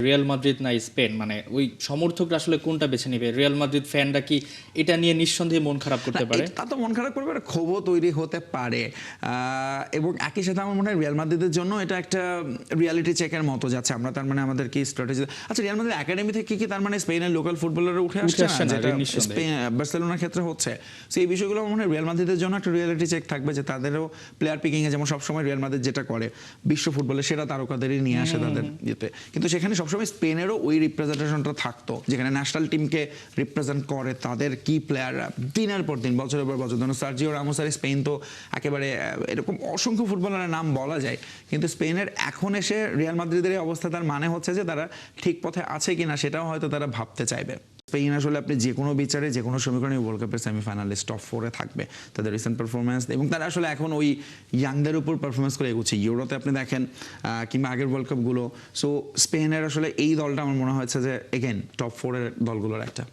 Real Madrid না Spain, মানে ওই সমর্থকরা আসলে কোনটা বেছে নেবে? রিয়াল মাদ্রিদ ফ্যানরা কি এটা নিয়ে নিঃসন্দেহে মন খারাপ করতে পারে? তা তো মন খারাপ করবে, ক্ষোভও তৈরি হতে পারে। এবং একই সাথে আমার মনে হয় রিয়াল মাদ্রিদের জন্য এটা একটা রিয়ালিটি চেকের মতো যাচ্ছে। আমরা তার মানে আমাদের কি স্ট্র্যাটেজি, আচ্ছা রিয়াল মাদ্রিদ একাডেমি থেকে কি তার মানে স্পেনের লোকাল ফুটবলাররা উঠে আসছে না, যেটা বার্সেলোনার ক্ষেত্রে হচ্ছে। সেই বিষয়গুলো আমার মনে হয় রিয়াল মাদ্রিদের জন্য একটা রিয়ালিটি চেক থাকবে, যে তাদেরও প্লেয়ার পিকিং এ যেমন সবসময় রিয়াল মাদ্রিদ যেটা করে বিশ্ব ফুটবলে সেরা তারকাদেরই নিয়ে আসে তাদের ইয়েতে, কিন্তু সেখানে সবসময় স্পেনেরও ওই রিপ্রেজেন্টেশনটা থাকতো, যেখানে ন্যাশনাল টিমকে রিপ্রেজেন্ট করে তাদের কি প্লেয়াররা দিনের পর দিন বছরের পর বছর। ধরুন সার্জিও রামোস আর স্পেন তো একেবারে এরকম অসংখ্য ফুটবলারের নাম বলা যায়, কিন্তু স্পেনের এখন এসে রিয়াল মাদ্রিদের এই অবস্থা তার মানে হচ্ছে যে তারা ঠিক পথে আছে কিনা সেটাও হয়তো তারা ভাবতে চাইবে। স্পেন আসলে আপনি যে কোনো বিচারে যে কোনো সমীকরণে ওয়ার্ল্ড কাপের সেমিফাইনালিস্ট টপ 4-এ থাকবে, তাদের রিসেন্ট পারফরমেন্স, এবং তারা আসলে এখন ওই ইয়াংদের উপর পারফরমেন্স করে এগোচ্ছে। ইউরোতে আপনি দেখেন কিংবা আগের ওয়ার্ল্ড কাপগুলো, সো স্পেনের আসলে এই দলটা আমার মনে হয়েছে যে এগেন টপ 4-এর দলগুলোর একটা।